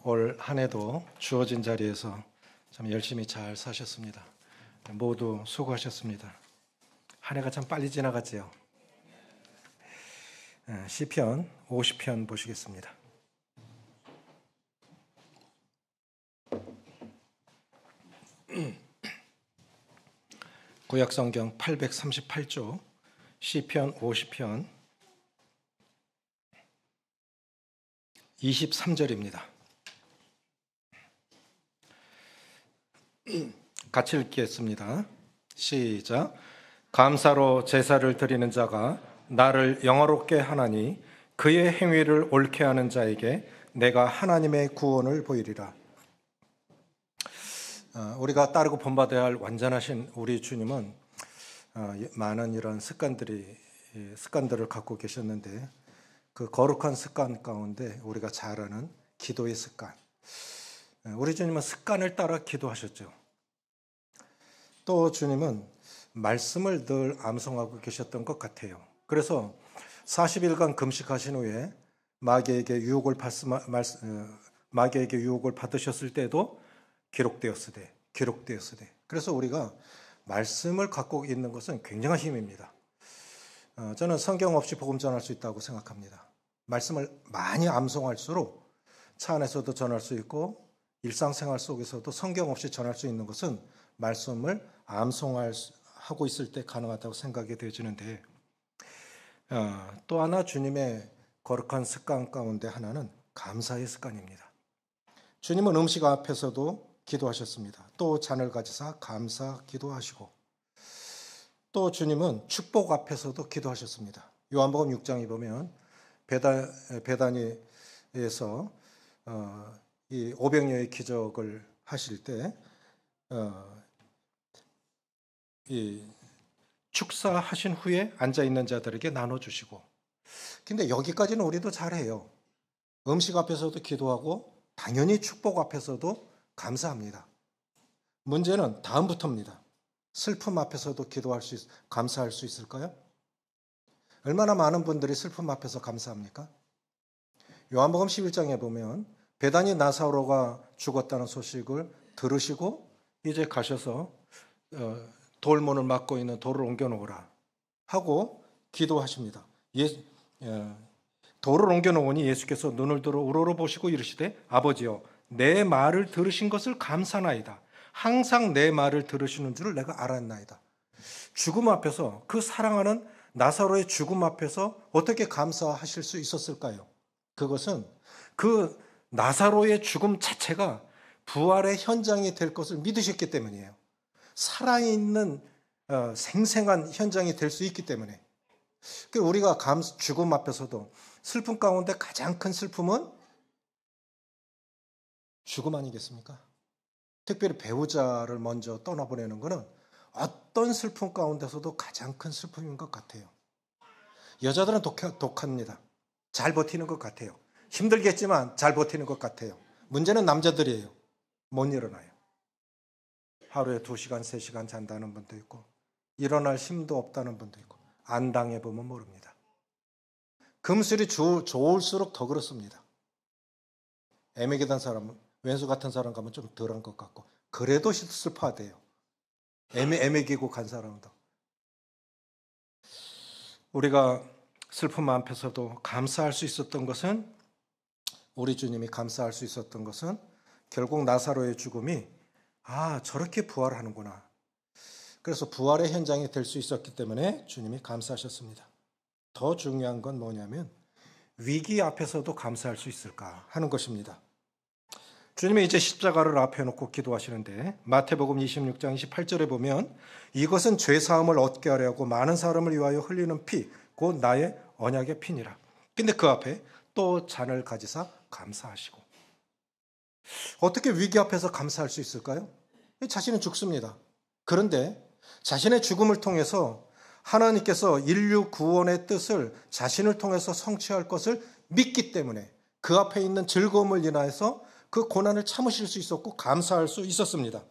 올 한 해도 주어진 자리에서 참 열심히 잘 사셨습니다. 모두 수고하셨습니다. 한 해가 참 빨리 지나갔지요. 시편 50편 보시겠습니다. 구약성경 838쪽 시편 50편 23절입니다. 같이 읽겠습니다. 시작. 감사로 제사를 드리는 자가 나를 영화롭게 하나니 그의 행위를 옳게 하는 자에게 내가 하나님의 구원을 보이리라. 우리가 따르고 본받아야 할 완전하신 우리 주님은 많은 이런 습관들을 갖고 계셨는데, 그 거룩한 습관 가운데 우리가 잘 아는 기도의 습관, 우리 주님은 습관을 따라 기도하셨죠. 또 주님은 말씀을 늘 암송하고 계셨던 것 같아요. 그래서 40일간 금식하신 후에 마귀에게 유혹을 받으셨을 때도 기록되었으되. 그래서 우리가 말씀을 갖고 있는 것은 굉장한 힘입니다. 저는 성경 없이 복음 전할 수 있다고 생각합니다. 말씀을 많이 암송할수록 차 안에서도 전할 수 있고 일상생활 속에서도 성경 없이 전할 수 있는 것은 말씀을 암송하고 있을 때 가능하다고 생각이 되어지는데, 또 하나 주님의 거룩한 습관 가운데 하나는 감사의 습관입니다. 주님은 음식 앞에서도 기도하셨습니다. 또 잔을 가지사 감사 기도하시고, 또 주님은 축복 앞에서도 기도하셨습니다. 요한복음 6장에 보면 베다니에서 이 오병이어의 기적을 하실 때 이 축사하신 후에 앉아있는 자들에게 나눠주시고, 근데 여기까지는 우리도 잘해요. 음식 앞에서도 기도하고 당연히 축복 앞에서도 감사합니다. 문제는 다음부터입니다. 슬픔 앞에서도 감사할 수 있을까요? 얼마나 많은 분들이 슬픔 앞에서 감사합니까? 요한복음 11장에 보면 베다니 나사로가 죽었다는 소식을 들으시고 이제 가셔서 돌문을 막고 있는 돌을 옮겨놓으라 하고 기도하십니다. 돌을 옮겨놓으니 예수께서 눈을 들어 우러러 보시고 이르시되 아버지여 내 말을 들으신 것을 감사나이다. 항상 내 말을 들으시는 줄을 내가 알았나이다. 죽음 앞에서, 그 사랑하는 나사로의 죽음 앞에서 어떻게 감사하실 수 있었을까요? 그것은 그 나사로의 죽음 자체가 부활의 현장이 될 것을 믿으셨기 때문이에요. 살아있는 생생한 현장이 될 수 있기 때문에. 우리가 죽음 앞에서도 슬픔 가운데 가장 큰 슬픔은 죽음 아니겠습니까? 특별히 배우자를 먼저 떠나보내는 것은 어떤 슬픔 가운데서도 가장 큰 슬픔인 것 같아요. 여자들은 독합니다. 잘 버티는 것 같아요. 힘들겠지만 잘 버티는 것 같아요. 문제는 남자들이에요. 못 일어나요. 하루에 2시간, 3시간 잔다는 분도 있고 일어날 힘도 없다는 분도 있고, 안 당해보면 모릅니다. 금술이 좋을수록 더 그렇습니다. 애매기단 사람은, 왼수 같은 사람 가면 좀 덜한 것 같고, 그래도 슬퍼하대요. 애매기고 간 사람도. 우리가 슬픔 앞에서도 감사할 수 있었던 것은, 우리 주님이 감사할 수 있었던 것은 결국 나사로의 죽음이 저렇게 부활하는구나. 그래서 부활의 현장이 될 수 있었기 때문에 주님이 감사하셨습니다. 더 중요한 건 뭐냐면 위기 앞에서도 감사할 수 있을까 하는 것입니다. 주님이 이제 십자가를 앞에 놓고 기도하시는데, 마태복음 26장 28절에 보면 이것은 죄사함을 얻게 하려고 많은 사람을 위하여 흘리는 피, 곧 나의 언약의 피니라. 근데 그 앞에 또 잔을 가지사 감사하시고. 어떻게 위기 앞에서 감사할 수 있을까요? 자신은 죽습니다. 그런데 자신의 죽음을 통해서 하나님께서 인류 구원의 뜻을 자신을 통해서 성취할 것을 믿기 때문에 그 앞에 있는 즐거움을 인하여서 그 고난을 참으실 수 있었고 감사할 수 있었습니다.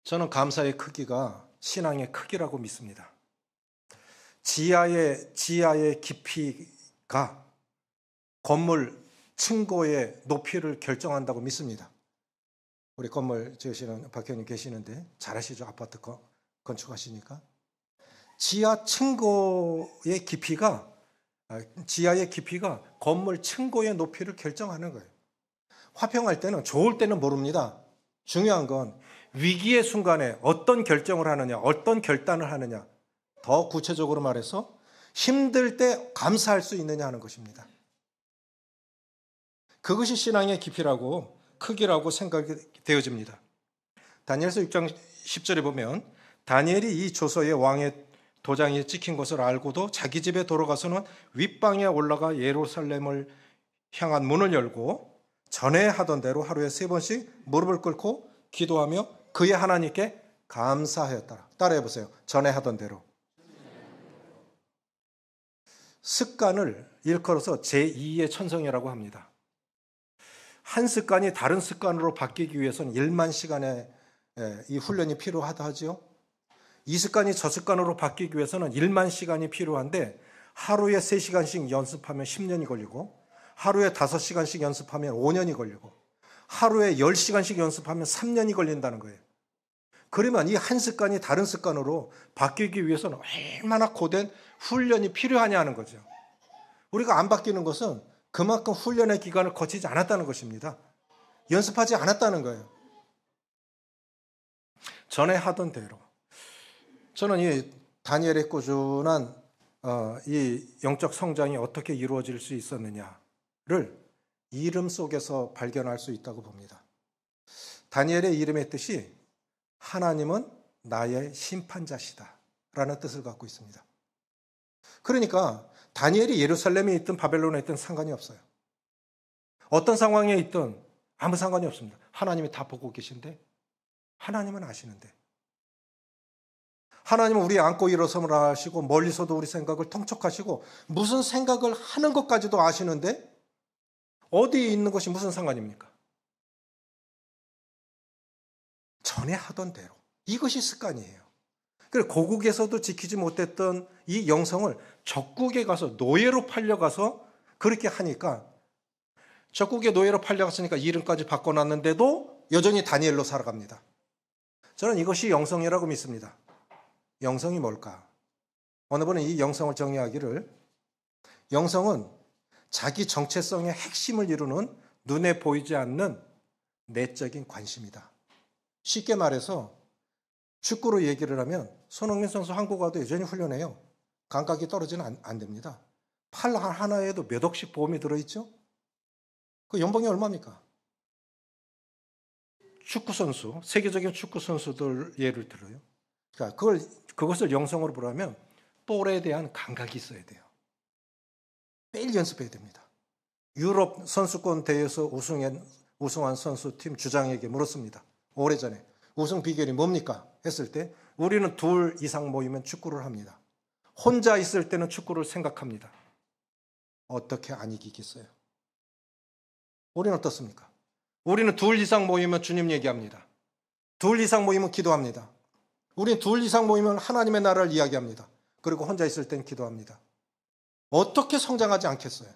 저는 감사의 크기가 신앙의 크기라고 믿습니다. 지하의 깊이가 건물 층고의 높이를 결정한다고 믿습니다. 우리 건물 지으시는 박 형님 계시는데 잘 아시죠? 아파트 건축하시니까. 지하의 깊이가 건물 층고의 높이를 결정하는 거예요. 화평할 때는, 좋을 때는 모릅니다. 중요한 건 위기의 순간에 어떤 결정을 하느냐, 어떤 결단을 하느냐, 더 구체적으로 말해서 힘들 때 감사할 수 있느냐 하는 것입니다. 그것이 신앙의 깊이라고, 크기라고 생각이 되어집니다. 다니엘서 6장 10절에 보면 다니엘이 이 조서에 왕의 도장이 찍힌 것을 알고도 자기 집에 돌아가서는 윗방에 올라가 예루살렘을 향한 문을 열고 전에 하던 대로 하루에 3번씩 무릎을 꿇고 기도하며 그의 하나님께 감사하였더라. 따라해 보세요. 전에 하던 대로. 습관을 일컬어서 제2의 천성이라고 합니다. 한 습관이 다른 습관으로 바뀌기 위해서는 1만 시간의 이 훈련이 필요하다 하죠. 이 습관이 저 습관으로 바뀌기 위해서는 1만 시간이 필요한데 하루에 3시간씩 연습하면 10년이 걸리고 하루에 5시간씩 연습하면 5년이 걸리고 하루에 10시간씩 연습하면 3년이 걸린다는 거예요. 그러면 이 한 습관이 다른 습관으로 바뀌기 위해서는 얼마나 고된 훈련이 필요하냐 하는 거죠. 우리가 안 바뀌는 것은 그만큼 훈련의 기간을 거치지 않았다는 것입니다. 연습하지 않았다는 거예요. 전에 하던 대로. 저는 이 다니엘의 꾸준한 이 영적 성장이 어떻게 이루어질 수 있었느냐를 이름 속에서 발견할 수 있다고 봅니다. 다니엘의 이름의 뜻이 하나님은 나의 심판자시다 라는 뜻을 갖고 있습니다. 그러니까 다니엘이 예루살렘에 있든 바벨론에 있든 상관이 없어요. 어떤 상황에 있든 아무 상관이 없습니다. 하나님이 다 보고 계신데, 하나님은 아시는데, 하나님은 우리 안고 일어섬을 아시고 멀리서도 우리 생각을 통촉하시고 무슨 생각을 하는 것까지도 아시는데 어디에 있는 것이 무슨 상관입니까? 전에 하던 대로. 이것이 습관이에요. 그래서 고국에서도 지키지 못했던 이 영성을 적국에 가서 노예로 팔려가서 그렇게 하니까, 적국에 노예로 팔려갔으니까 이름까지 바꿔놨는데도 여전히 다니엘로 살아갑니다. 저는 이것이 영성이라고 믿습니다. 영성이 뭘까? 어느 분은 이 영성을 정의하기를, 영성은 자기 정체성의 핵심을 이루는 눈에 보이지 않는 내적인 관심이다. 쉽게 말해서 축구로 얘기를 하면 손흥민 선수 한국 와도 여전히 훈련해요. 감각이 떨어지는 안 됩니다. 팔 하나에도 몇 억씩 보험이 들어있죠? 그 연봉이 얼마입니까? 축구 선수, 세계적인 축구 선수들 예를 들어요. 그러니까 그것을 영성으로 보라면 볼에 대한 감각이 있어야 돼요. 매일 연습해야 됩니다. 유럽 선수권 대회에서 우승한 선수팀 주장에게 물었습니다. 오래전에 우승 비결이 뭡니까? 했을 때 우리는 2 이상 모이면 축구를 합니다. 혼자 있을 때는 축구를 생각합니다. 어떻게 안 이기겠어요? 우리는 어떻습니까? 우리는 2 이상 모이면 주님 얘기합니다. 2 이상 모이면 기도합니다. 우리는 2 이상 모이면 하나님의 나라를 이야기합니다. 그리고 혼자 있을 땐 기도합니다. 어떻게 성장하지 않겠어요?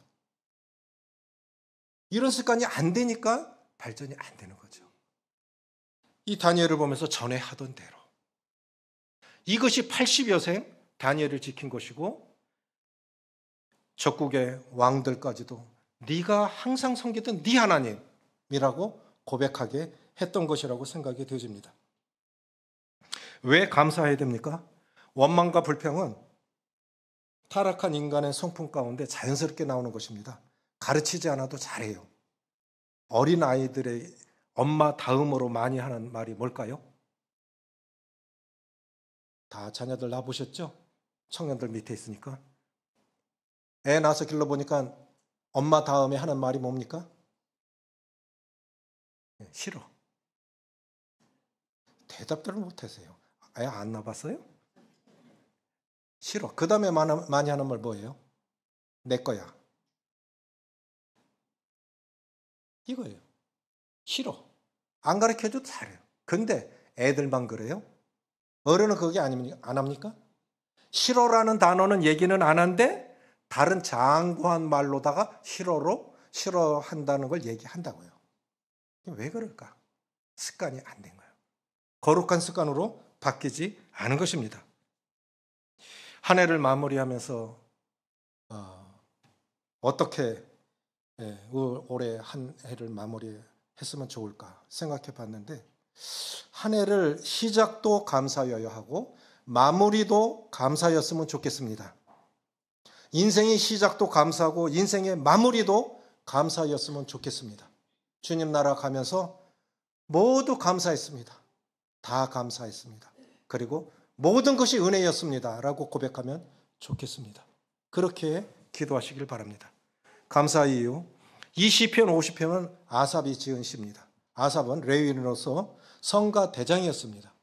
이런 습관이 안 되니까 발전이 안 되는 거죠. 이 다니엘을 보면서 전에 하던 대로. 이것이 80여 생 다니엘을 지킨 것이고 적국의 왕들까지도 네가 항상 섬기던 네 하나님이라고 고백하게 했던 것이라고 생각이 되어집니다. 왜 감사해야 됩니까? 원망과 불평은 타락한 인간의 성품 가운데 자연스럽게 나오는 것입니다. 가르치지 않아도 잘해요. 어린 아이들의 엄마 다음으로 많이 하는 말이 뭘까요? 다 자녀들 낳아보셨죠? 청년들 밑에 있으니까. 애 낳아서 길러보니까 엄마 다음에 하는 말이 뭡니까? 싫어. 대답들을 못하세요. 애 안 낳아봤어요? 싫어. 그 다음에 많이 하는 말 뭐예요? 내 거야. 이거예요. 싫어. 안 가르쳐줘도 잘해요. 근데 애들만 그래요? 어른은 그게 안 합니까? 싫어라는 단어는 얘기는 안 한데 다른 장구한 말로다가 싫어로 싫어한다는 걸 얘기한다고요. 왜 그럴까? 습관이 안 된 거예요. 거룩한 습관으로 바뀌지 않은 것입니다. 한 해를 마무리하면서 어떻게 올해 한 해를 마무리했으면 좋을까 생각해 봤는데, 한 해를 시작도 감사여야 하고 마무리도 감사였으면 좋겠습니다. 인생의 시작도 감사하고 인생의 마무리도 감사였으면 좋겠습니다. 주님 나라 가면서 모두 감사했습니다. 다 감사했습니다. 그리고 모든 것이 은혜였습니다 라고 고백하면 좋겠습니다. 그렇게 기도하시길 바랍니다. 감사의 이유, 이 시편 50편은 아삽이 지은 시입니다. 아삽은 레위인으로서 성가 대장이었습니다.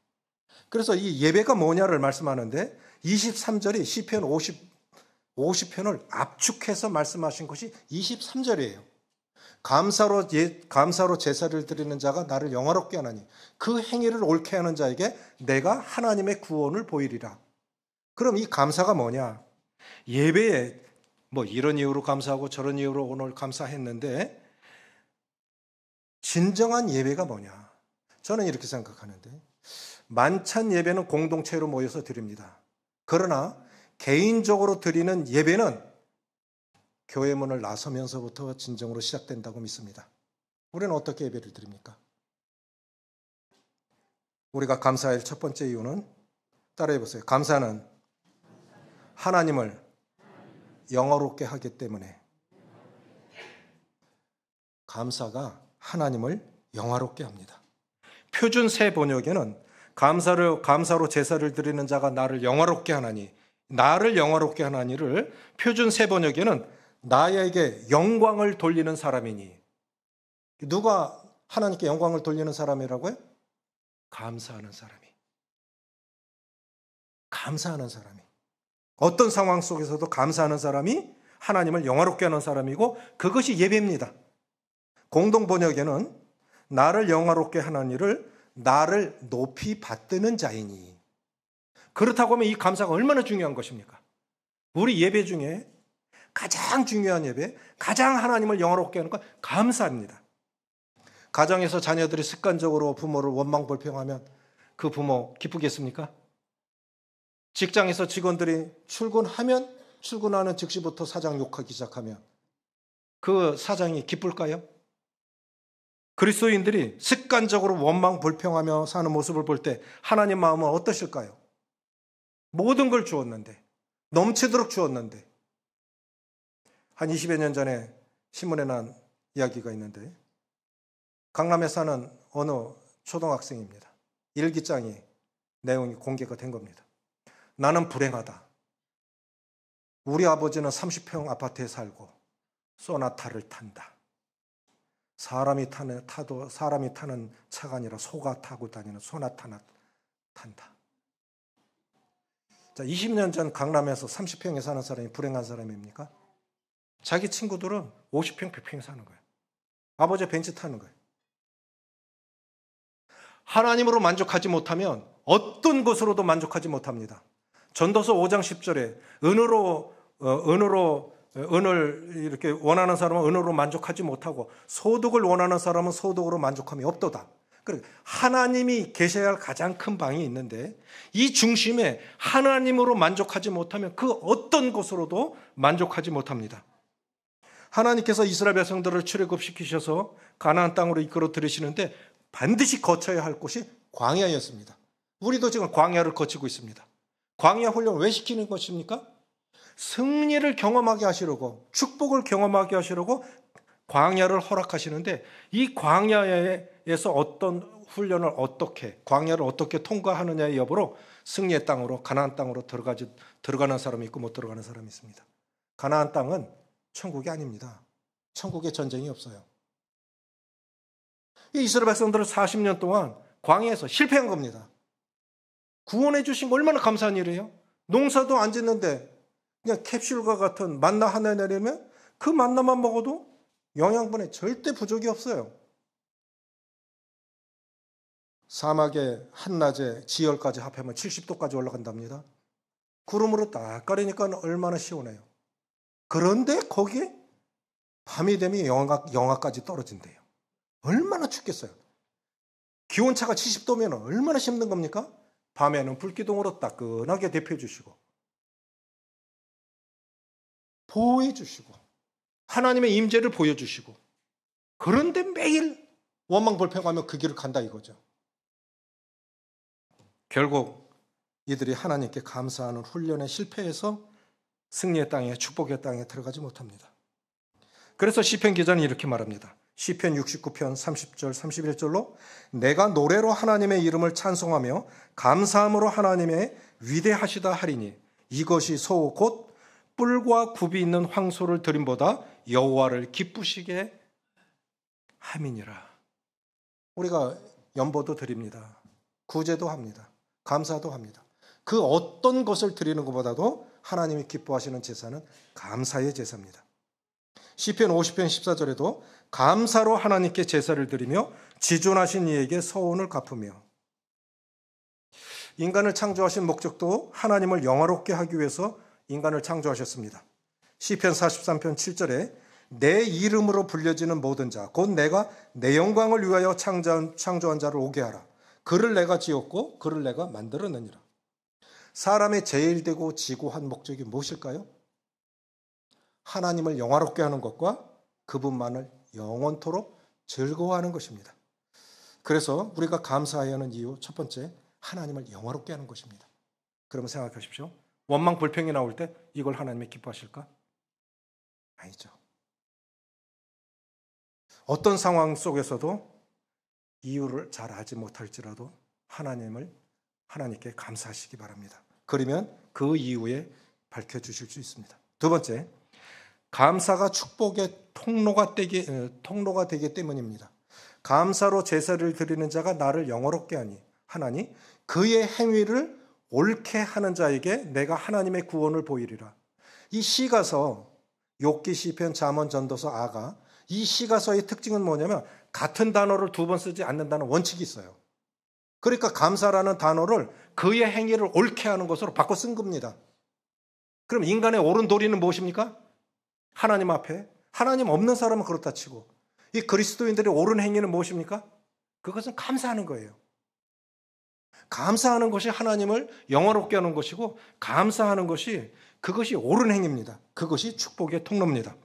그래서 이 예배가 뭐냐를 말씀하는데 23절이 시편 50편을 압축해서 말씀하신 것이 23절이에요. 감사로 제사를 드리는 자가 나를 영화롭게 하나니 그 행위를 옳게 하는 자에게 내가 하나님의 구원을 보이리라. 그럼 이 감사가 뭐냐? 예배에 뭐 이런 이유로 감사하고 저런 이유로 오늘 감사했는데, 진정한 예배가 뭐냐? 저는 이렇게 생각하는데, 만찬 예배는 공동체로 모여서 드립니다. 그러나 개인적으로 드리는 예배는 교회 문을 나서면서부터 진정으로 시작된다고 믿습니다. 우리는 어떻게 예배를 드립니까? 우리가 감사할 첫 번째 이유는 따라해 보세요. 감사는 하나님을 영화롭게 하기 때문에. 감사가 하나님을 영화롭게 합니다. 표준 새 번역에는 감사로 제사를 드리는 자가 나를 영화롭게 하나니, 나를 영화롭게 하나니를 표준 새 번역에는 나에게 영광을 돌리는 사람이니. 누가 하나님께 영광을 돌리는 사람이라고요? 감사하는 사람이. 감사하는 사람이. 어떤 상황 속에서도 감사하는 사람이 하나님을 영화롭게 하는 사람이고, 그것이 예배입니다. 공동 번역에는 나를 영화롭게 하는 일을 나를 높이 받드는 자이니. 그렇다고 하면 이 감사가 얼마나 중요한 것입니까? 우리 예배 중에 가장 중요한 예배, 가장 하나님을 영화롭게 하는 건 감사입니다. 가정에서 자녀들이 습관적으로 부모를 원망불평하면 그 부모 기쁘겠습니까? 직장에서 직원들이 출근하는 즉시부터 사장 욕하기 시작하면 그 사장이 기쁠까요? 그리스도인들이 습관적으로 원망불평하며 사는 모습을 볼 때 하나님 마음은 어떠실까요? 모든 걸 주었는데, 넘치도록 주었는데. 한 20여 년 전에 신문에 난 이야기가 있는데, 강남에 사는 어느 초등학생입니다. 일기장이 내용이 공개가 된 겁니다. 나는 불행하다. 우리 아버지는 30평 아파트에 살고 소나타를 탄다. 사람이 타는 차가 아니라 소가 타고 다니는 소나타나 탄다. 자, 20년 전 강남에서 30평에 사는 사람이 불행한 사람입니까? 자기 친구들은 50평, 100평에 사는 거예요. 아버지 벤츠 타는 거예요. 하나님으로 만족하지 못하면 어떤 것으로도 만족하지 못합니다. 전도서 5장 10절에 은을 이렇게 원하는 사람은 은으로 만족하지 못하고 소득을 원하는 사람은 소득으로 만족함이 없도다. 그러니까 하나님이 계셔야 할 가장 큰 방이 있는데, 이 중심에 하나님으로 만족하지 못하면 그 어떤 것으로도 만족하지 못합니다. 하나님께서 이스라엘 백성들을 출애굽시키셔서 가나안 땅으로 이끌어 들이시는데 반드시 거쳐야 할 곳이 광야였습니다. 우리도 지금 광야를 거치고 있습니다. 광야 훈련을 왜 시키는 것입니까? 승리를 경험하게 하시려고, 축복을 경험하게 하시려고 광야를 허락하시는데, 이 광야에서 어떤 훈련을 광야를 어떻게 통과하느냐의 여부로 승리의 땅으로, 가나안 땅으로 들어가는 사람이 있고 못 들어가는 사람이 있습니다. 가나안 땅은 천국이 아닙니다. 천국에 전쟁이 없어요. 이 이스라엘 백성들은 40년 동안 광야에서 실패한 겁니다. 구원해 주신 거 얼마나 감사한 일이에요. 농사도 안 짓는데 그냥 캡슐과 같은 만나 하나 내리면 그 만나만 먹어도 영양분에 절대 부족이 없어요. 사막의 한낮에 지열까지 합하면 70도까지 올라간답니다. 구름으로 딱 가리니까 얼마나 시원해요. 그런데 거기에 밤이 되면 영하까지 떨어진대요. 얼마나 춥겠어요. 기온차가 70도면 얼마나 힘든 겁니까? 밤에는 불기둥으로 따끈하게 데펴주시고 보호해 주시고 하나님의 임재를 보여주시고, 그런데 매일 원망불평하며 그 길을 간다 이거죠. 결국 이들이 하나님께 감사하는 훈련에 실패해서 승리의 땅에, 축복의 땅에 들어가지 못합니다. 그래서 시편 기자는 이렇게 말합니다. 시편 69편 30절 31절로 내가 노래로 하나님의 이름을 찬송하며 감사함으로 하나님의 위대하시다 하리니 이것이 소 곧 뿔과 굽이 있는 황소를 드림보다 여호와를 기쁘시게 함이니라. 우리가 연보도 드립니다. 구제도 합니다. 감사도 합니다. 그 어떤 것을 드리는 것보다도 하나님이 기뻐하시는 제사는 감사의 제사입니다. 시편 50편 14절에도 감사로 하나님께 제사를 드리며 지존하신 이에게 서원을 갚으며, 인간을 창조하신 목적도 하나님을 영화롭게 하기 위해서 인간을 창조하셨습니다. 시편 43편 7절에 내 이름으로 불려지는 모든 자 곧 내가 내 영광을 위하여 창조한 자를 오게 하라. 그를 내가 지었고 그를 내가 만들어내니라. 사람의 제일 되고 지고한 목적이 무엇일까요? 하나님을 영화롭게 하는 것과 그분만을 영원토록 즐거워하는 것입니다. 그래서 우리가 감사해야 하는 이유 첫 번째, 하나님을 영화롭게 하는 것입니다. 그러면 생각하십시오. 원망 불평이 나올 때 이걸 하나님이 기뻐하실까? 아니죠. 어떤 상황 속에서도 이유를 잘 알지 못할지라도 하나님께 감사하시기 바랍니다. 그러면 그 이유에 밝혀주실 수 있습니다. 두 번째, 감사가 축복의 통로가 되기 때문입니다. 감사로 제사를 드리는 자가 나를 영화롭게 하나니 그의 행위를 옳게 하는 자에게 내가 하나님의 구원을 보이리라. 이 시가서, 욥기 시편, 잠언, 전도서, 아가, 이 시가서의 특징은 뭐냐면 같은 단어를 두 번 쓰지 않는다는 원칙이 있어요. 그러니까 감사라는 단어를 그의 행위를 옳게 하는 것으로 바꿔 쓴 겁니다. 그럼 인간의 옳은 도리는 무엇입니까? 하나님 앞에, 하나님 없는 사람은 그렇다 치고, 이 그리스도인들의 옳은 행위는 무엇입니까? 그것은 감사하는 거예요. 감사하는 것이 하나님을 영화롭게 하는 것이고, 감사하는 것이, 그것이 옳은 행위입니다. 그것이 축복의 통로입니다.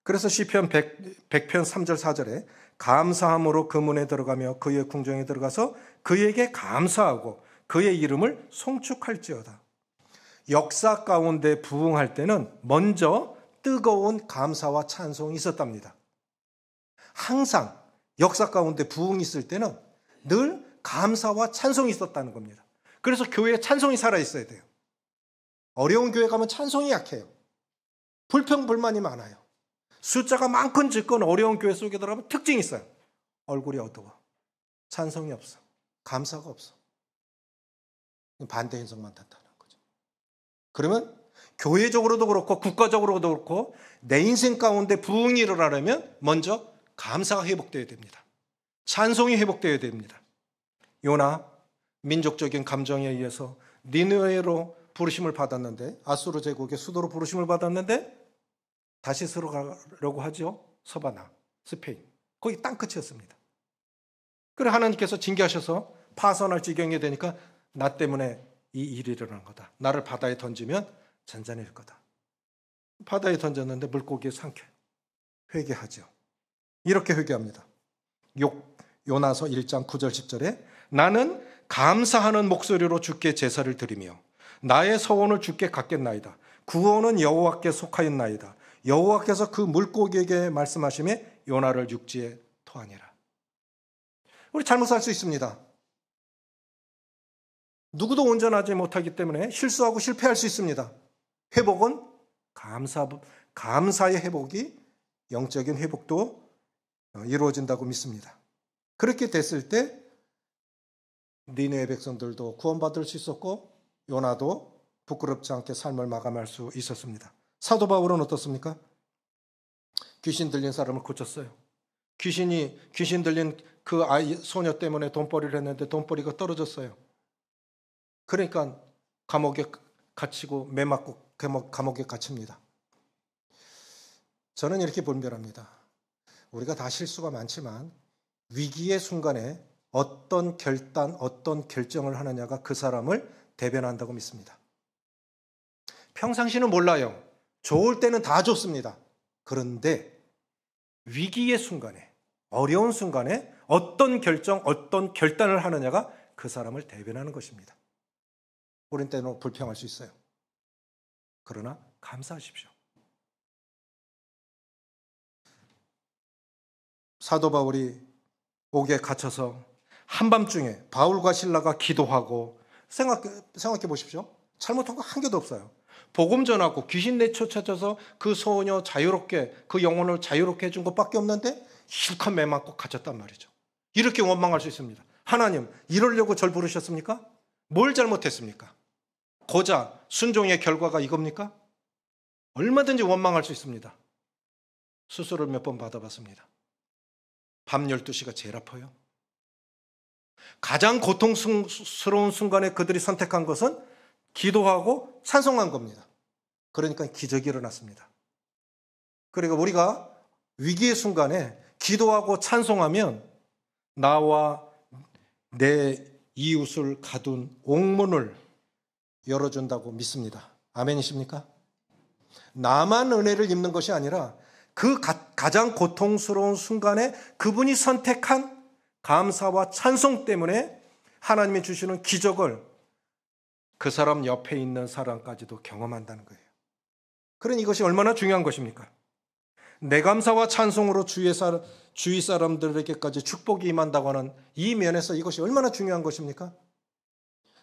그래서 시편 100편 3절 4절에 감사함으로 그 문에 들어가며 그의 궁정에 들어가서 그에게 감사하고 그의 이름을 송축할지어다. 역사 가운데 부흥할 때는 먼저 뜨거운 감사와 찬송이 있었답니다. 항상 역사 가운데 부흥이 있을 때는 늘 감사와 찬송이 있었다는 겁니다. 그래서 교회에 찬송이 살아있어야 돼요. 어려운 교회 가면 찬송이 약해요. 불평불만이 많아요. 숫자가 많건 적건 어려운 교회 속에 들어가면 특징이 있어요. 얼굴이 어두워. 찬송이 없어. 감사가 없어. 반대 현상만 나타나는 거죠. 그러면 교회적으로도 그렇고 국가적으로도 그렇고 내 인생 가운데 부흥이 일어나려면 먼저 감사가 회복되어야 됩니다. 찬송이 회복되어야 됩니다. 요나, 민족적인 감정에 의해서 니느웨로 부르심을 받았는데, 아수르 제국의 수도로 부르심을 받았는데 다시 들어가려고 하죠. 서바나, 스페인. 거기 땅끝이었습니다. 그래 하나님께서 징계하셔서 파선할 지경이 되니까 나 때문에 이 일이 일어난 거다. 나를 바다에 던지면 잔잔해질 거다. 바다에 던졌는데 물고기에 삼켜요. 회개하죠. 이렇게 회개합니다. 요나서 1장 9절 10절에 나는 감사하는 목소리로 주께 제사를 드리며 나의 서원을 주께 갚겠나이다. 구원은 여호와께 속하였나이다. 여호와께서 그 물고기에게 말씀하시매 요나를 육지에 토하니라. 우리 잘못 살 수 있습니다. 누구도 온전하지 못하기 때문에 실수하고 실패할 수 있습니다. 회복은 감사의 회복이 영적인 회복도 이루어진다고 믿습니다. 그렇게 됐을 때 니느웨 백성들도 구원받을 수 있었고 요나도 부끄럽지 않게 삶을 마감할 수 있었습니다. 사도 바울은 어떻습니까? 귀신 들린 사람을 고쳤어요. 귀신 들린 그 소녀 때문에 돈벌이를 했는데 돈벌이가 떨어졌어요. 그러니까 감옥에 갇히고 매 맞고 감옥에 갇힙니다. 저는 이렇게 분별합니다. 우리가 다 실수가 많지만 위기의 순간에 어떤 결단, 어떤 결정을 하느냐가 그 사람을 대변한다고 믿습니다. 평상시는 몰라요. 좋을 때는 다 좋습니다. 그런데 위기의 순간에, 어려운 순간에 어떤 결정, 어떤 결단을 하느냐가 그 사람을 대변하는 것입니다. 우린 때는 불평할 수 있어요. 그러나 감사하십시오. 사도 바울이 옥에 갇혀서 한밤중에 바울과 실라가 기도하고, 생각해 보십시오. 잘못한 거 한 개도 없어요. 복음 전하고 귀신 내쫓아져서 그 소녀 자유롭게, 그 영혼을 자유롭게 해준 것밖에 없는데 실컷 매맞고 갇혔단 말이죠. 이렇게 원망할 수 있습니다. 하나님, 이러려고 절 부르셨습니까? 뭘 잘못했습니까? 고작 순종의 결과가 이겁니까? 얼마든지 원망할 수 있습니다. 수술을 몇 번 받아봤습니다. 밤 12시가 제일 아파요. 가장 고통스러운 순간에 그들이 선택한 것은 기도하고 찬송한 겁니다. 그러니까 기적이 일어났습니다. 그리고 우리가 위기의 순간에 기도하고 찬송하면 나와 내 이웃을 가둔 옥문을 열어준다고 믿습니다. 아멘이십니까? 나만 은혜를 입는 것이 아니라 그 가장 고통스러운 순간에 그분이 선택한 감사와 찬송 때문에 하나님이 주시는 기적을 그 사람 옆에 있는 사람까지도 경험한다는 거예요. 그러니 이것이 얼마나 중요한 것입니까? 내 감사와 찬송으로 주위 사람들에게까지 축복이 임한다고 하는 이 면에서 이것이 얼마나 중요한 것입니까?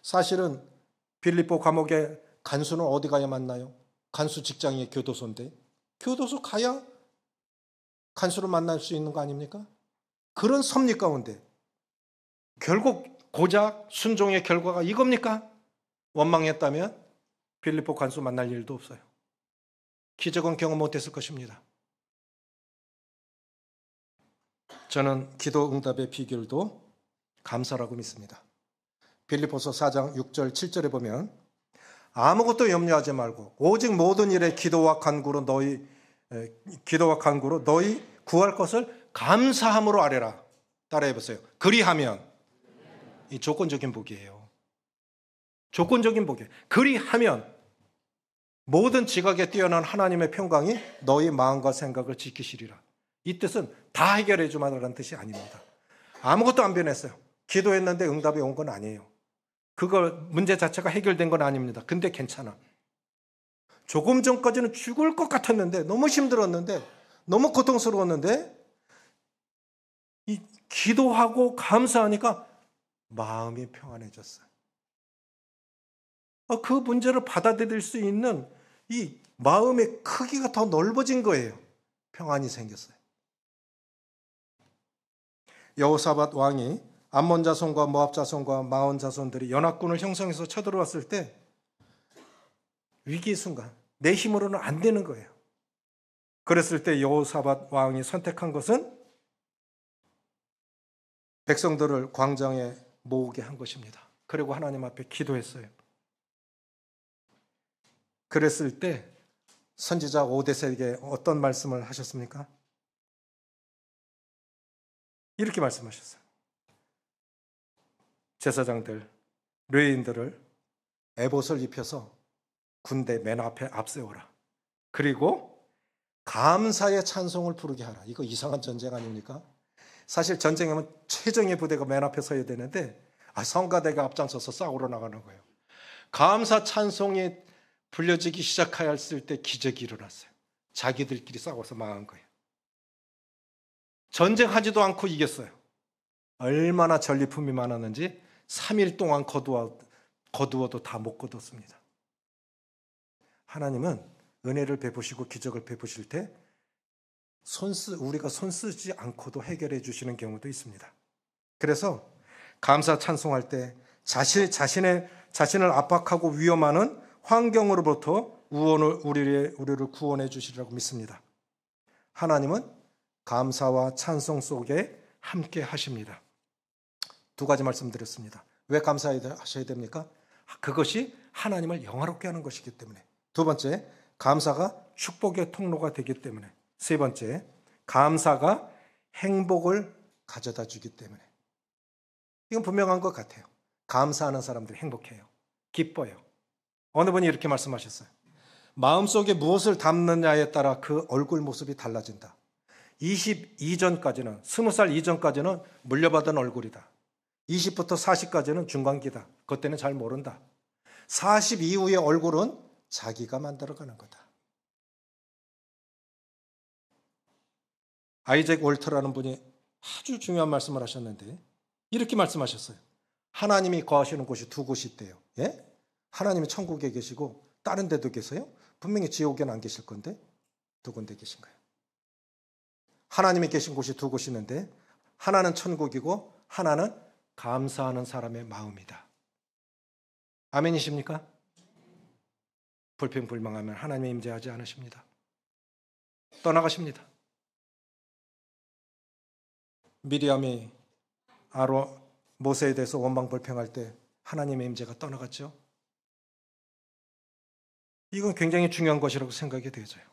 사실은 빌립보 감옥의 간수는 어디 가야 만나요? 간수 직장이 교도소인데 교도소 가야 간수를 만날 수 있는 거 아닙니까? 그런 섭리 가운데 결국 고작 순종의 결과가 이겁니까? 원망했다면 빌립보 간수 만날 일도 없어요. 기적은 경험 못했을 것입니다. 저는 기도 응답의 비결도 감사라고 믿습니다. 빌립보서 4장 6절 7절에 보면 아무것도 염려하지 말고 오직 모든 일에 기도와 간구로 너희 구할 것을 감사함으로 아뢰라. 따라해 보세요. 그리하면, 이 조건적인 복이에요. 조건적인 복이에요. 그리하면 모든 지각에 뛰어난 하나님의 평강이 너희 마음과 생각을 지키시리라. 이 뜻은 다 해결해 주마라는 뜻이 아닙니다. 아무것도 안 변했어요. 기도했는데 응답이 온 건 아니에요. 그거 문제 자체가 해결된 건 아닙니다. 근데 괜찮아. 조금 전까지는 죽을 것 같았는데, 너무 힘들었는데, 너무 고통스러웠는데, 이 기도하고 감사하니까 마음이 평안해졌어요. 그 문제를 받아들일 수 있는 이 마음의 크기가 더 넓어진 거예요. 평안이 생겼어요. 여호사밧 왕이 암몬 자손과 모압 자손과 마온 자손들이 연합군을 형성해서 쳐들어왔을 때 위기의 순간 내 힘으로는 안 되는 거예요. 그랬을 때 여호사밧 왕이 선택한 것은 백성들을 광장에 모으게 한 것입니다. 그리고 하나님 앞에 기도했어요. 그랬을 때 선지자 오데세에게 어떤 말씀을 하셨습니까? 이렇게 말씀하셨어요. 제사장들, 레위인들을 에봇을 입혀서 군대 맨 앞에 앞세워라. 그리고 감사의 찬송을 부르게 하라. 이거 이상한 전쟁 아닙니까? 사실 전쟁하면 최정예 부대가 맨 앞에 서야 되는데 성가대가 앞장서서 싸우러 나가는 거예요. 감사 찬송이 불려지기 시작했을 때 기적이 일어났어요. 자기들끼리 싸워서 망한 거예요. 전쟁하지도 않고 이겼어요. 얼마나 전리품이 많았는지 3일 동안 거두어도 다 못 거뒀습니다. 하나님은 은혜를 베푸시고 기적을 베푸실 때 우리가 손 쓰지 않고도 해결해 주시는 경우도 있습니다. 그래서 감사 찬송할 때 자신을 압박하고 위험하는 환경으로부터 우리를 구원해 주시리라고 믿습니다. 하나님은 감사와 찬송 속에 함께 하십니다. 두 가지 말씀드렸습니다. 왜 감사하셔야 됩니까? 그것이 하나님을 영화롭게 하는 것이기 때문에. 두 번째, 감사가 축복의 통로가 되기 때문에. 세 번째, 감사가 행복을 가져다 주기 때문에. 이건 분명한 것 같아요. 감사하는 사람들이 행복해요. 기뻐요. 어느 분이 이렇게 말씀하셨어요. 마음속에 무엇을 담느냐에 따라 그 얼굴 모습이 달라진다. 22전까지는, 20살 이전까지는 물려받은 얼굴이다. 20부터 40까지는 중간기다. 그때는 잘 모른다. 40 이후의 얼굴은 자기가 만들어가는 거다. 아이잭 월터라는 분이 아주 중요한 말씀을 하셨는데 이렇게 말씀하셨어요. 하나님이 거하시는 곳이 두 곳이 있대요. 예? 하나님이 천국에 계시고 다른 데도 계세요? 분명히 지옥에는 안 계실 건데 두 군데 계신 거예요. 하나님이 계신 곳이 두 곳이 있는데 하나는 천국이고 하나는 감사하는 사람의 마음이다. 아멘이십니까? 불평불망하면 하나님이 임재하지 않으십니다. 떠나가십니다. 미리암이 모세에 대해서 원망불평할 때 하나님의 임재가 떠나갔죠. 이건 굉장히 중요한 것이라고 생각이 되어져요.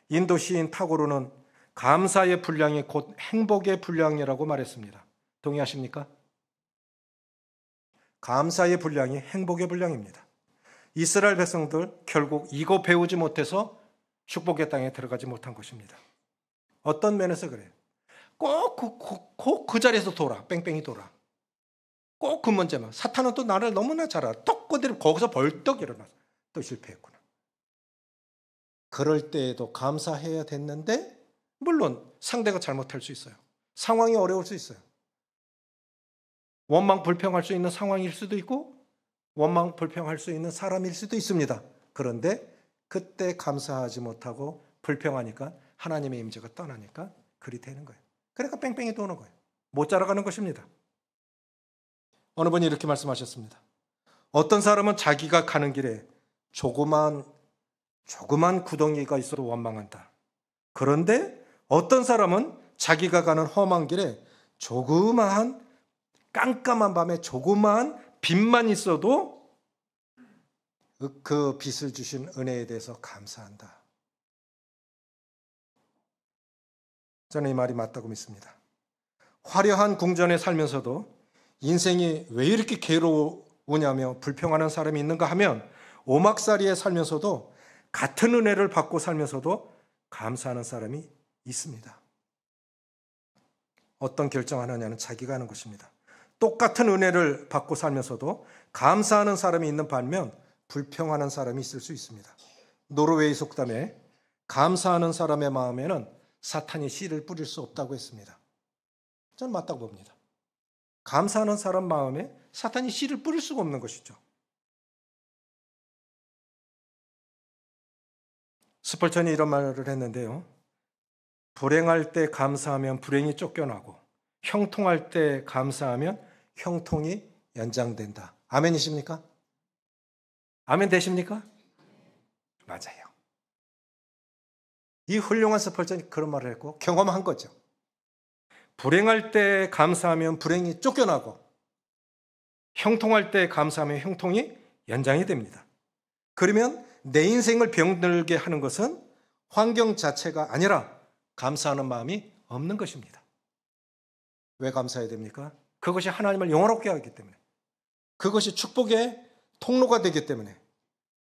인도 시인 타고르는 감사의 분량이 곧 행복의 분량이라고 말했습니다. 동의하십니까? 감사의 분량이 행복의 분량입니다. 이스라엘 백성들 결국 이거 배우지 못해서 축복의 땅에 들어가지 못한 것입니다. 어떤 면에서 그래요. 꼭 그 자리에서 돌아. 뺑뺑이 돌아. 꼭 그 문제만. 사탄은 또 나를 너무나 잘 알아. 또 그대로 거기서 벌떡 일어나서 또 실패했구나. 그럴 때에도 감사해야 됐는데 물론 상대가 잘못할 수 있어요. 상황이 어려울 수 있어요. 원망 불평할 수 있는 상황일 수도 있고 원망 불평할 수 있는 사람일 수도 있습니다. 그런데 그때 감사하지 못하고 불평하니까 하나님의 임재가 떠나니까 그리 되는 거예요. 그러니까 뺑뺑이 도는 거예요. 못 자라가는 것입니다. 어느 분이 이렇게 말씀하셨습니다. 어떤 사람은 자기가 가는 길에 조그만 구덩이가 있어도 원망한다. 그런데 어떤 사람은 자기가 가는 험한 길에 조그마한 깜깜한 밤에 조그마한 빛만 있어도 그 빛을 주신 은혜에 대해서 감사한다. 저는 이 말이 맞다고 믿습니다. 화려한 궁전에 살면서도 인생이 왜 이렇게 괴로우냐며 불평하는 사람이 있는가 하면 오막살이에 살면서도 같은 은혜를 받고 살면서도 감사하는 사람이 있습니다. 어떤 결정하느냐는 자기가 하는 것입니다. 똑같은 은혜를 받고 살면서도 감사하는 사람이 있는 반면 불평하는 사람이 있을 수 있습니다. 노르웨이 속담에 감사하는 사람의 마음에는 사탄이 씨를 뿌릴 수 없다고 했습니다. 저는 맞다고 봅니다. 감사하는 사람 마음에 사탄이 씨를 뿌릴 수가 없는 것이죠. 스펄전이 이런 말을 했는데요. 불행할 때 감사하면 불행이 쫓겨나고 형통할 때 감사하면 형통이 연장된다. 아멘이십니까? 아멘 되십니까? 맞아요. 이 훌륭한 스펄전이 그런 말을 했고 경험한 거죠. 불행할 때 감사하면 불행이 쫓겨나고 형통할 때 감사하면 형통이 연장이 됩니다. 그러면 내 인생을 병들게 하는 것은 환경 자체가 아니라 감사하는 마음이 없는 것입니다. 왜 감사해야 됩니까? 그것이 하나님을 영원하게 하기 때문에, 그것이 축복의 통로가 되기 때문에,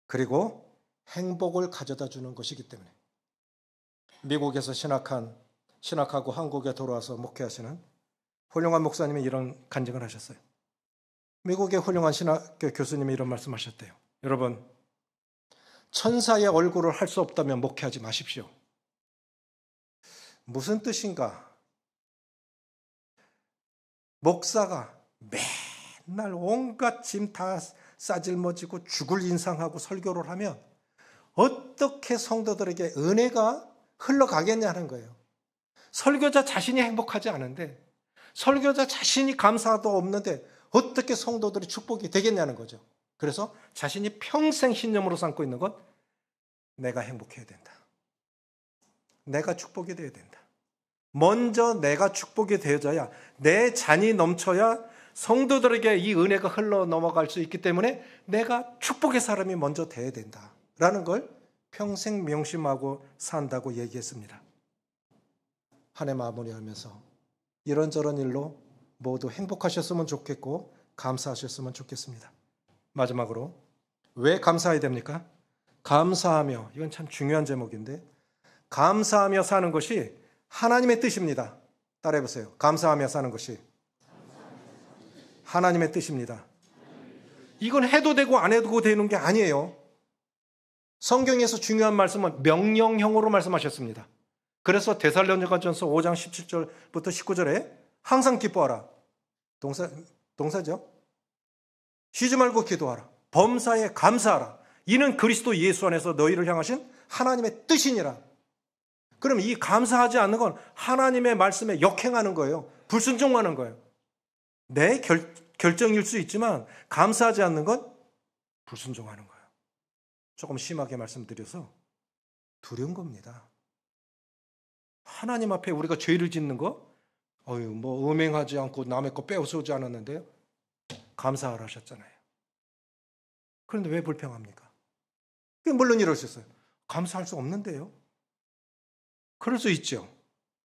그리고 행복을 가져다 주는 것이기 때문에. 미국에서 신학하고 한국에 돌아와서 목회하시는 훌륭한 목사님이 이런 간증을 하셨어요. 미국의 훌륭한 신학교 교수님이 이런 말씀하셨대요. 여러분, 천사의 얼굴을 할 수 없다면 목회하지 마십시오. 무슨 뜻인가? 목사가 맨날 온갖 짐 다 싸질머지고 죽을 인상하고 설교를 하면 어떻게 성도들에게 은혜가 흘러가겠냐는 거예요. 설교자 자신이 행복하지 않은데, 설교자 자신이 감사도 없는데 어떻게 성도들이 축복이 되겠냐는 거죠. 그래서 자신이 평생 신념으로 삼고 있는 것, 내가 행복해야 된다. 내가 축복이 되어야 된다. 먼저 내가 축복이 되어져야, 내 잔이 넘쳐야 성도들에게 이 은혜가 흘러 넘어갈 수 있기 때문에 내가 축복의 사람이 먼저 되어야 된다라는 걸 평생 명심하고 산다고 얘기했습니다. 한 해 마무리하면서 이런저런 일로 모두 행복하셨으면 좋겠고 감사하셨으면 좋겠습니다. 마지막으로 왜 감사해야 됩니까? 감사하며, 이건 참 중요한 제목인데, 감사하며 사는 것이 하나님의 뜻입니다. 따라해보세요. 감사하며 사는 것이 하나님의 뜻입니다. 이건 해도 되고 안 해도 되는 게 아니에요. 성경에서 중요한 말씀은 명령형으로 말씀하셨습니다. 그래서 데살로니가전서 5장 17절부터 19절에 항상 기뻐하라. 동사죠. 쉬지 말고 기도하라. 범사에 감사하라. 이는 그리스도 예수 안에서 너희를 향하신 하나님의 뜻이니라. 그럼 이 감사하지 않는 건 하나님의 말씀에 역행하는 거예요. 불순종하는 거예요. 내 결정일 수 있지만 감사하지 않는 건 불순종하는 거예요. 조금 심하게 말씀드려서 두려운 겁니다. 하나님 앞에 우리가 죄를 짓는 거, 뭐 음행하지 않고 남의 거 빼앗지 않았는데요. 감사하라 하셨잖아요. 그런데 왜 불평합니까? 물론 이럴 수 있어요. 감사할 수 없는데요. 그럴 수 있죠.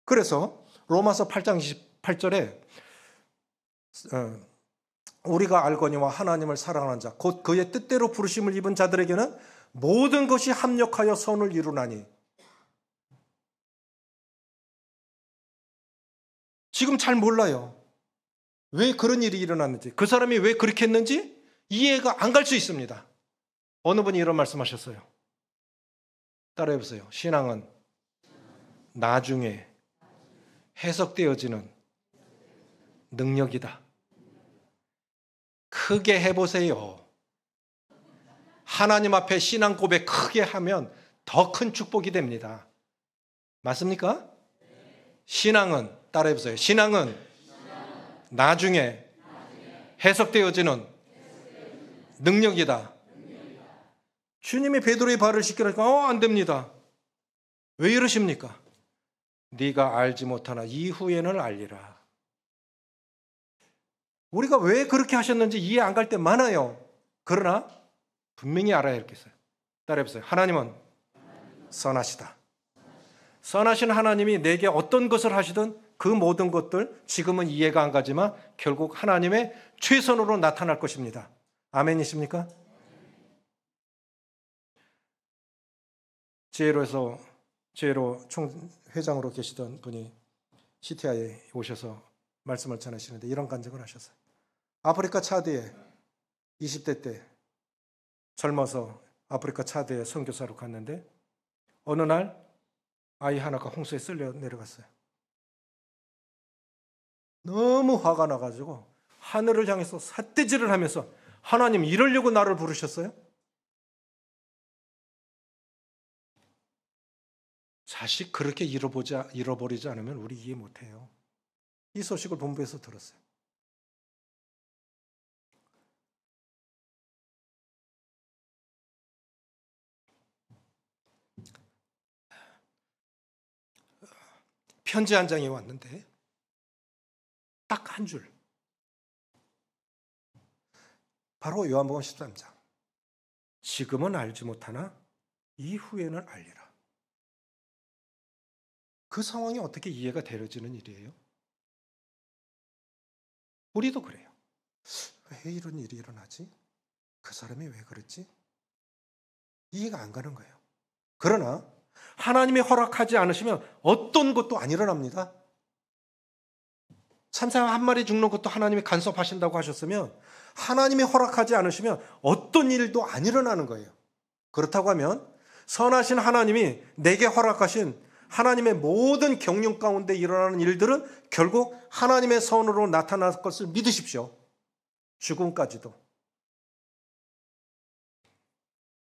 그래서 로마서 8장 28절에 우리가 알거니와 하나님을 사랑하는 자, 곧 그의 뜻대로 부르심을 입은 자들에게는 모든 것이 합력하여 선을 이루나니. 지금 잘 몰라요. 왜 그런 일이 일어났는지, 그 사람이 왜 그렇게 했는지 이해가 안 갈 수 있습니다. 어느 분이 이런 말씀하셨어요. 따라해보세요. 신앙은 나중에 해석되어지는 능력이다. 크게 해보세요. 하나님 앞에 신앙 고백 크게 하면 더 큰 축복이 됩니다. 맞습니까? 신앙은, 따라해보세요. 신앙은 나중에 해석되어지는 능력이다. 주님이 베드로의 발을 씻기라니까 안 됩니다. 왜 이러십니까? 네가 알지 못하나 이후에는 알리라. 우리가 왜 그렇게 하셨는지 이해 안 갈 때 많아요. 그러나 분명히 알아야 겠어요. 따라해보세요. 하나님은 선하시다. 선하신 하나님이 내게 어떤 것을 하시든 그 모든 것들 지금은 이해가 안 가지만 결국 하나님의 최선으로 나타날 것입니다. 아멘이십니까? 지혜로 총회장으로 계시던 분이 시티아에 오셔서 말씀을 전하시는데 이런 간증을 하셨어요. 아프리카 차드에 20대 때 젊어서 아프리카 차드에 선교사로 갔는데 어느 날 아이 하나가 홍수에 쓸려 내려갔어요. 너무 화가 나가지고 하늘을 향해서 삿대질을 하면서 하나님 이러려고 나를 부르셨어요? 자식 그렇게 잃어버리지 않으면 우리 이해 못해요. 이 소식을 본부에서 들었어요. 편지 한 장이 왔는데 딱 한 줄. 바로 요한복음 13장. 지금은 알지 못하나 이후에는 알리라. 그 상황이 어떻게 이해가 되어지는 일이에요? 우리도 그래요. 왜 이런 일이 일어나지? 그 사람이 왜 그랬지? 이해가 안 가는 거예요. 그러나 하나님이 허락하지 않으시면 어떤 것도 안 일어납니다. 참새 한 마리 죽는 것도 하나님이 간섭하신다고 하셨으면 하나님이 허락하지 않으시면 어떤 일도 안 일어나는 거예요. 그렇다고 하면 선하신 하나님이 내게 허락하신 하나님의 모든 경륜 가운데 일어나는 일들은 결국 하나님의 선으로 나타날 것을 믿으십시오. 죽음까지도.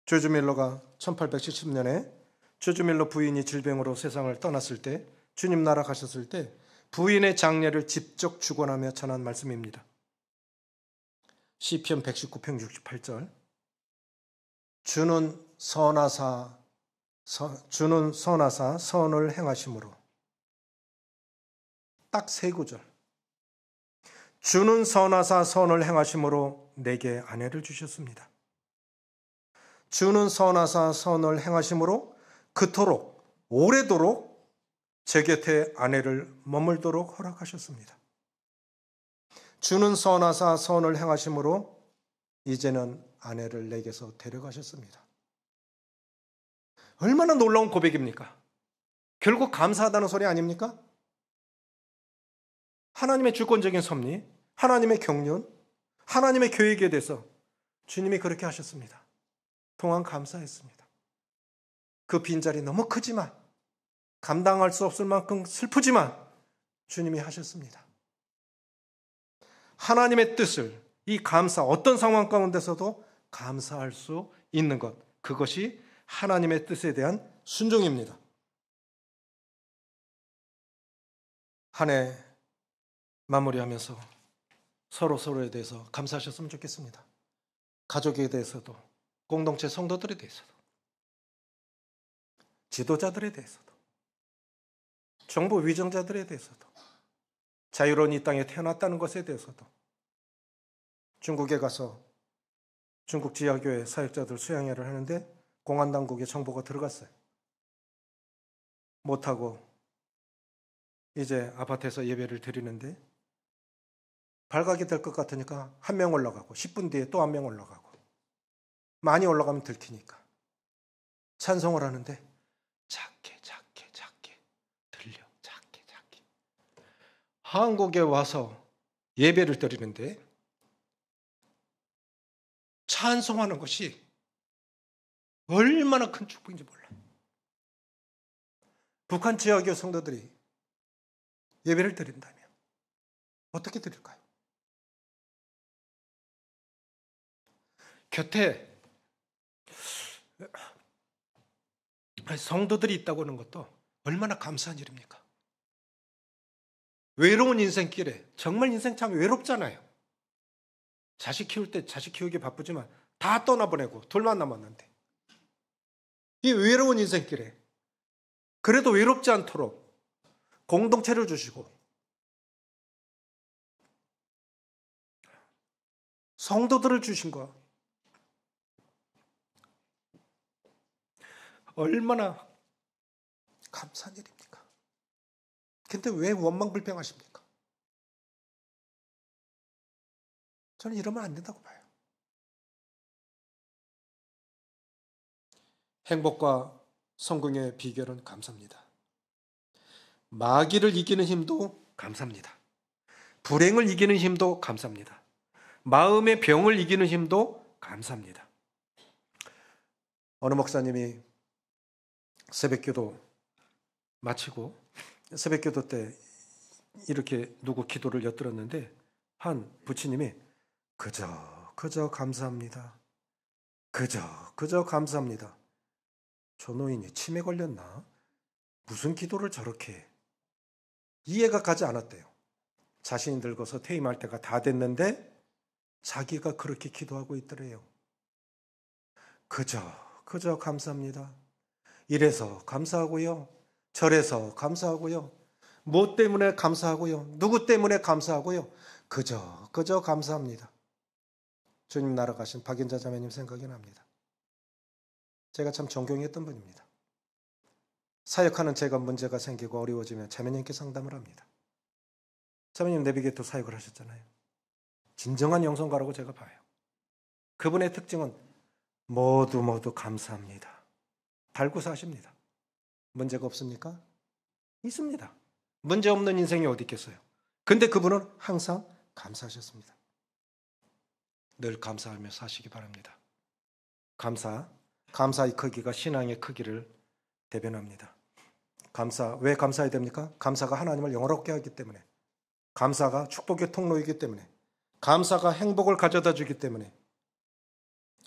조지 밀러가 1870년에 조지 밀러 부인이 질병으로 세상을 떠났을 때, 주님 나라 가셨을 때 부인의 장례를 직접 주관하며 전한 말씀입니다. 시편 119편 68절. 주는 선하사 선을 행하심으로. 딱 세 구절. 주는 선하사 선을 행하심으로 내게 아내를 주셨습니다. 주는 선하사 선을 행하심으로 그토록 오래도록 제 곁에 아내를 머물도록 허락하셨습니다. 주는 선하사 선을 행하심으로 이제는 아내를 내게서 데려가셨습니다. 얼마나 놀라운 고백입니까? 결국 감사하다는 소리 아닙니까? 하나님의 주권적인 섭리, 하나님의 경륜, 하나님의 계획에 대해서 주님이 그렇게 하셨습니다. 동안 감사했습니다. 그 빈자리 너무 크지만, 감당할 수 없을 만큼 슬프지만 주님이 하셨습니다. 하나님의 뜻을, 이 감사, 어떤 상황 가운데서도 감사할 수 있는 것, 그것이 하나님의 뜻에 대한 순종입니다. 한 해 마무리하면서 서로에 대해서 감사하셨으면 좋겠습니다. 가족에 대해서도, 공동체 성도들에 대해서도, 지도자들에 대해서도, 정부 위정자들에 대해서도, 자유로운 이 땅에 태어났다는 것에 대해서도, 중국에 가서 중국 지하교회 사역자들 수양회를 하는데 공안당국의 정보가 들어갔어요. 못하고 이제 아파트에서 예배를 드리는데 발각이 될 것 같으니까 한 명 올라가고 10분 뒤에 또 한 명 올라가고 많이 올라가면 들키니까 찬송을 하는데 작게 들려. 작게 한국에 와서 예배를 드리는데 찬송하는 것이 얼마나 큰 축복인지 몰라요. 북한 지하교회 성도들이 예배를 드린다면 어떻게 드릴까요? 곁에 성도들이 있다고 하는 것도 얼마나 감사한 일입니까? 외로운 인생길에, 정말 인생 참 외롭잖아요. 자식 키울 때 자식 키우기 바쁘지만 다 떠나보내고 둘만 남았는데 이 외로운 인생길에 그래도 외롭지 않도록 공동체를 주시고 성도들을 주신 것 얼마나 감사한 일입니까? 근데 왜 원망불평하십니까? 저는 이러면 안 된다고 봐요. 행복과 성공의 비결은 감사입니다. 마귀를 이기는 힘도 감사입니다. 불행을 이기는 힘도 감사합니다. 마음의 병을 이기는 힘도 감사합니다. 어느 목사님이 새벽기도 마치고 새벽기도 때 이렇게 누구 기도를 엿들었는데 한 부치님이 그저 감사합니다. 그저 감사합니다. 저 노인이 치매 걸렸나? 무슨 기도를 저렇게 해? 이해가 가지 않았대요. 자신이 늙어서 퇴임할 때가 다 됐는데 자기가 그렇게 기도하고 있더래요. 그저 감사합니다. 이래서 감사하고요. 저래서 감사하고요. 뭐 때문에 감사하고요. 누구 때문에 감사하고요. 그저 감사합니다. 주님 날아가신 박인자 자매님 생각이 납니다. 제가 참 존경했던 분입니다. 사역하는 제가 문제가 생기고 어려워지면 자매님께 상담을 합니다. 자매님 내비게이터 사역을 하셨잖아요. 진정한 영성가라고 제가 봐요. 그분의 특징은 모두 감사합니다. 달고 사십니다. 문제가 없습니까? 있습니다. 문제 없는 인생이 어디 있겠어요? 근데 그분은 항상 감사하셨습니다. 늘 감사하며 사시기 바랍니다. 감사의 크기가 신앙의 크기를 대변합니다. 왜 감사해야 됩니까? 감사가 하나님을 영화롭게 하기 때문에, 감사가 축복의 통로이기 때문에, 감사가 행복을 가져다 주기 때문에,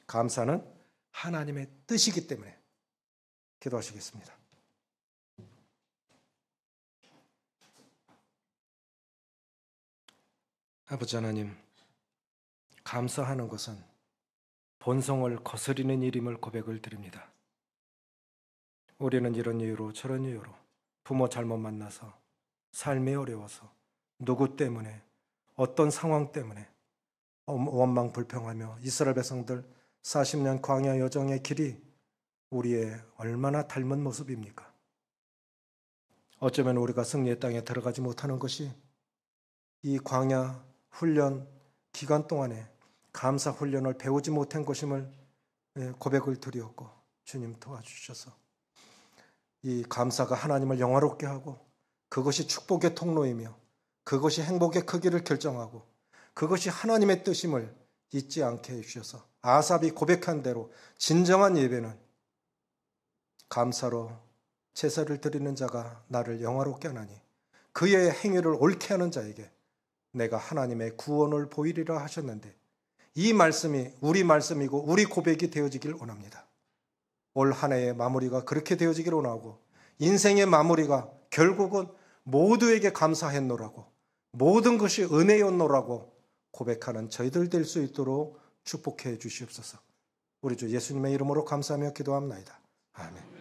감사는 하나님의 뜻이기 때문에. 기도하시겠습니다. 아버지 하나님, 감사하는 것은 본성을 거스리는 일임을 고백을 드립니다. 우리는 이런 이유로 저런 이유로 부모 잘못 만나서 삶이 어려워서 누구 때문에 어떤 상황 때문에 원망불평하며 이스라엘 백성들 40년 광야 여정의 길이 우리의 얼마나 닮은 모습입니까? 어쩌면 우리가 승리의 땅에 들어가지 못하는 것이 이 광야 훈련 기간 동안에 감사 훈련을 배우지 못한 것임을 고백을 드렸고, 주님 도와주셔서 이 감사가 하나님을 영화롭게 하고 그것이 축복의 통로이며 그것이 행복의 크기를 결정하고 그것이 하나님의 뜻임을 잊지 않게 해주셔서 아삽이 고백한 대로 진정한 예배는 감사로 제사를 드리는 자가 나를 영화롭게 하나니 그의 행위를 옳게 하는 자에게 내가 하나님의 구원을 보이리라 하셨는데, 이 말씀이 우리 말씀이고 우리 고백이 되어지길 원합니다. 올 한 해의 마무리가 그렇게 되어지길 원하고, 인생의 마무리가 결국은 모두에게 감사했노라고, 모든 것이 은혜였노라고 고백하는 저희들 될 수 있도록 축복해 주시옵소서. 우리 주 예수님의 이름으로 감사하며 기도합나이다. 아멘.